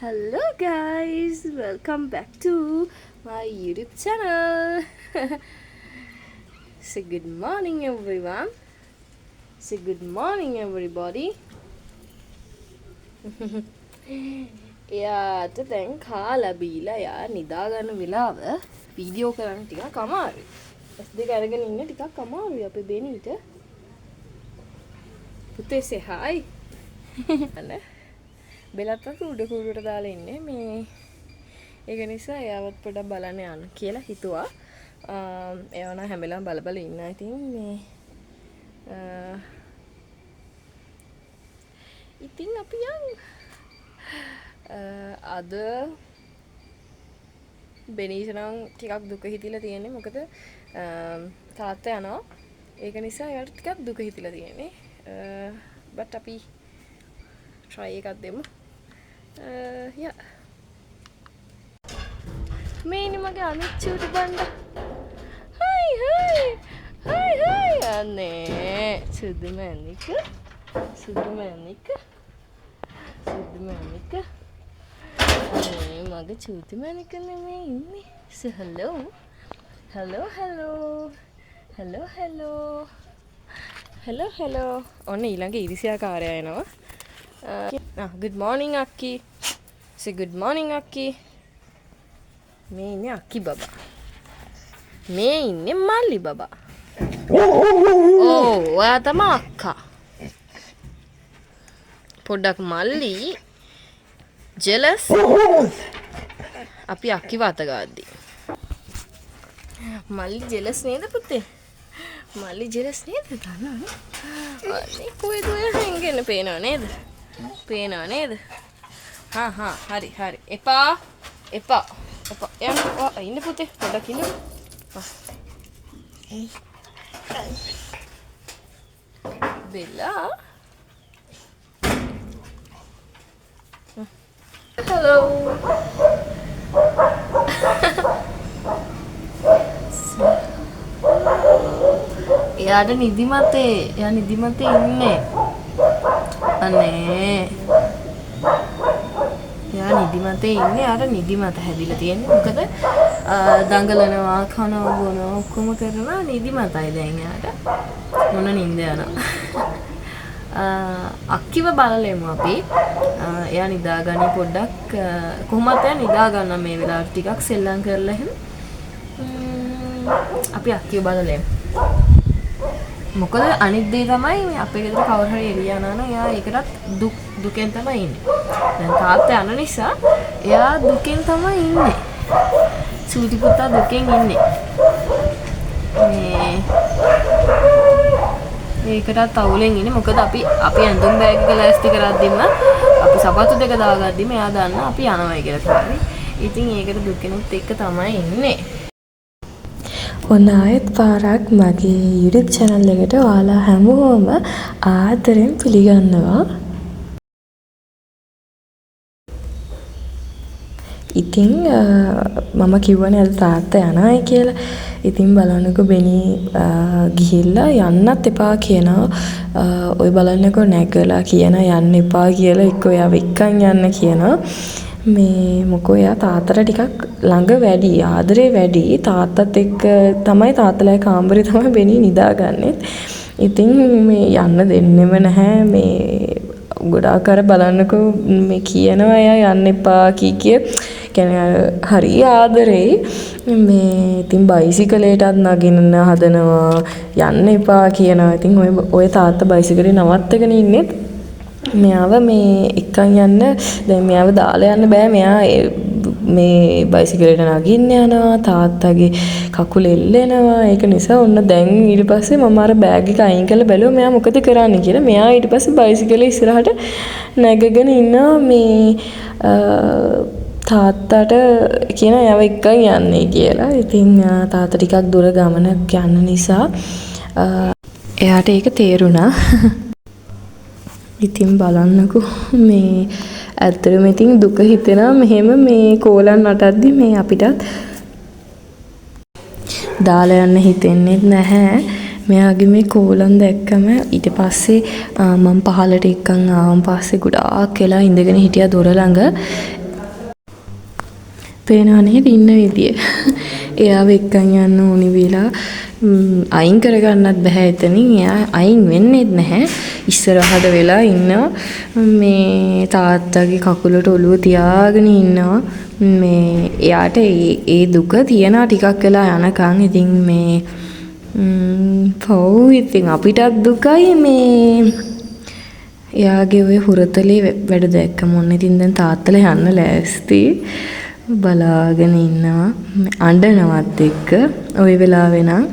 Hello guys, welcome back to my YouTube channel. Say good morning everyone. Say good morning everybody. එයාට දැන් කාලා බීලා යා නිදා ගන්න වෙලාව වීඩියෝ කරන්න ටිකක් අමාරුයි. S2 අරගෙන ඉන්න ටිකක් අමාරුයි අපේ බෙනීට. පුතේ say hi. අනේ බෙලත් අත උඩ කුරුවට දාලා ඉන්නේ මේ ඒක නිසා එයාවත් පොඩ්ඩක් බලන්න යන්න කියලා හිතුවා. එයා නම් හැම වෙලාවෙම බල බල ඉන්නා. ඉතින් මේ ඉතින් අපි යන් අද බෙනීට නම් ටිකක් දුක හිතිලා තියෙන්නේ. මොකද තාත්තා යනවා. ඒක නිසා එයාට ටිකක් දුක හිතිලා තියෙන්නේ. but අපි try එකක් දෙමු. yeah. මේනි මගේ අනිත් චූටි Banda. hi hi. hi hi. අනේ සුදු මැණික. සුදු මැණික. සුදු මැණික. අනේ මගේ චූටි මැණික නෙමෙයි ඉන්නේ. so hello. hello hello. hello hello. hello hello. ඔන්න ඊළඟ ඉරිසියාකාරයා එනවා. good morning Akki. Say good morning Akki. මේ ඉන්නේ අක්කි බබා. මේ ඉන්නේ මල්ලි බබා. ඔයා තමයි අක්කා. පොඩ්ඩක් මල්ලි ජෙලස්. අපි අක්කිව අත ගාද්දි. මල්ලි ජෙලස් නේද පුතේ? මල්ලි ජෙලස් නේද? දන්නවනේ. අනේ කොහෙද ඔයා හැංගෙන පේනව නේද? පේනව නේද? හරි හරි. එපා. එපා. යන්න ඉන්න පුතේ පොඩ්ඩක් ඉන්න. බෙල්ලා. hello. එයාට නිදිමතේ. එයා නිදිමතේ ඉන්නේ. අනේ යා නිදිමතේ ඉන්නේ. අර නිදිමත හැදිලා තියෙන්නේ. මොකද දඟලනවා කනවා බොනවා ඔක්කොම කරනවා නිදිමතයි දැන් යාට. මොන නිින්ද යනවා. අක්කිව බලලෙමු අපි. එයා නිදාගන්නේ පොඩ්ඩක්. කොහොමද එයා නිදා ගන්න මේ වෙලාවට ටිකක් සෙල්ලම් කරලා එහෙම. අපි අක්කිව බලලෙමු. මොකද අනිත් දේ තමයි මේ අපේ ගෙදර කවුරු හරි එළිය යනවා නම් එයා ඒකටත් දුකෙන් තමයි ඉන්නේ. දැන් තාත්තා යන නිසා එයා දුකෙන් තමයි ඉන්නේ. සූටි පුතා දුකෙන් ඉන්නේ. ඒකටත් අවුලෙන් ඉන්නේ. මොකද අපි ඇඳුම් බෑග් එක ලෑස්ති කරද්දිම අපි සපත්තු දෙක දාගද්දිම එයා දන්නා අපි යනවායි කියලා තමයි. ඉතින් ඒකට දුකෙනුත් එක්ක තමයි ඉන්නේ. ඔන්න ආයෙත් පාරක් මගේ YouTube channel එකට ඔයාලා හැමෝම ආදරෙන් පිළිගන්නවා. ඉතින් මම කිව්වනේ අද තාත්තා යනවායි කියලා. ඉතින් බලන්නකෝ බෙනී ගිහිල්ලා යන්නත් එපා කියනවා. ඔය බලන්නකෝ නැගලා කියන යන්න එපා කියලා එක්ක එයා එක්කන් යන්න කියනවා. මේ මොකෝ එයා තාත්තට ටිකක් ළඟ වැඩි ආදරේ වැඩි. තාත්තත් එක්ක තමයි තාත්තලා කාමරේ තමයි බෙනී නිදාගන්නෙත්. ඉතින් මේ යන්න දෙන්නෙම නැහැ. මේ ගොඩාක් අර බලන්නකෝ මේ කියනවා එයා යන්න එපා කිය කියන්නේ හරි ආදරේ. මේ ඉතින් බයිසිකලයටත් නගින්න හදනවා යන්න එපා කියනවා. ඉතින් ඔය තාත්තා බයිසිකලේ නවත්තගෙන ඉන්නෙත් මෙයාව මේ එක්කන් යන්න දැන් මෙයාව දාලා යන්න බෑ. මෙයා මේ බයිසිකලෙට නගින්න යනවා. තාත්තගේ කකුල එල්ලෙනවා. ඒක නිසා ඔන්න දැන් ඊට පස්සේ මම අර බෑග් එක අයින් කරලා බැලුවා මෙයා මොකද කරන්නේ කියලා. මෙයා ඊට පස්සේ බයිසිකලේ ඉස්සරහට නැගගෙන ඉන්නවා. මේ තාත්තට කියන යව එක්කන් යන්නේ කියලා. ඉතින් තාත්තා ටිකක් දුර ගමනක් යන්න නිසා එයාට ඒක තේරුණා. ඉතින් බලන්නකෝ මේ ඇත්තටම ඉතින් දුක හිතෙනවා මෙහෙම මේ කෝලන් නටද්දි මේ අපිටත් දාලා යන්න හිතෙන්නේ නැහැ. මෙයාගේ මේ කෝලම් දැක්කම ඊට පස්සේ මම පහලට එක්කන් ආවම පස්සේ ගොඩාක් වෙලා ඉඳගෙන හිටියා දොර ළඟ. පේනවා නේද ඉන්න විදිය. එයාව එක්කන් යන්න ඕනි වෙලා අයින් කරගන්නත් බෑ එතනින්. එයා අයින් වෙන්නේත් නැහැ. ඉස්සරහට වෙලා ඉන්නවා. මේ තාත්තගේ කකුලට ඔළුව තියාගෙන ඉන්නවා. මේ එයාට ඒ දුක තියනවා ටිකක් වෙලා යනකම්. ඉතින් මේ පව් ඉතින් අපිටත් දුකයි මේ එයාගේ ඔය හුරතලේ වැඩ දැක්කම ඔන්න ඉතින් දැන් තාත්තලා යන්න ලෑස්ති. බලාගෙන ඉන්නවා අඬනවත් එක්ක ওই වෙලාවේ නම්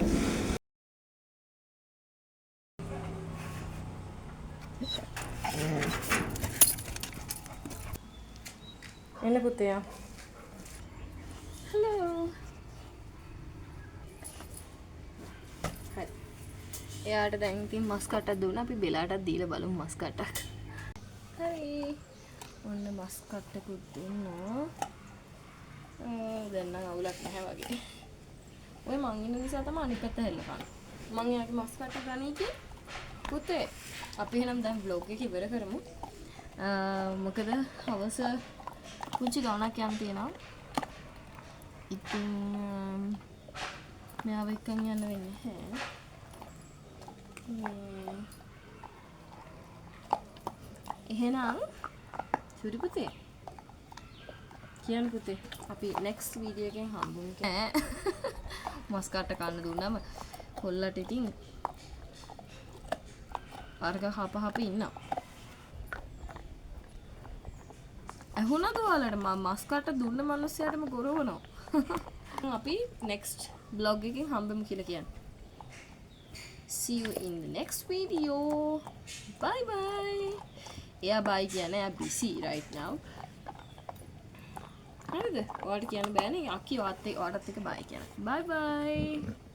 එන්න පුතේ හලෝ හරි එයාට දැන් ඉතින් මස් කටක් දුන්නා අපි බෙලාටත් දීලා බලමු මස් කටක් හරි ඔන්න මස් කටකුත් දුන්නා දැන් නම් අවුලක් නැහැ වගේ. ඔය මං ඉන්න නිසා තමයි අනිත් පැත්ත හැල්ලපන්නේ. මං එයාගේ මස් කට්ට ගනී කිය. පුතේ අපි එහෙනම් දැන් vlog එක ඉවර කරමු. මොකද හවස පුංචි ගමනක් යන්න තියෙනවා. ඉතින් මෙයාව එක්කන් යන්න වෙන්නේ නැහැ. එහෙනම් සුරි පුතේ කියන්න පුතේ අපි next video එකෙන් හම්බුමු ඈ මස් කට්ට කන්න දුන්නම කොල්ලට ඉතින් අර්ග හප ඉන්නවා ඇහුණාද ඔයාලට මම මස් කට්ට දුන්න මිනිස්සයාටම ගොරවනවා අපි next vlog එකෙන් හම්බෙමු කියලා කියන්නේ see you in the next video bye bye එයා bye කියන්නේ එයා busy right now හරිද? ඔයාලට කියන්න බෑනේ. අක්කි ඔයාලට එක බයි කියන්න. bye bye.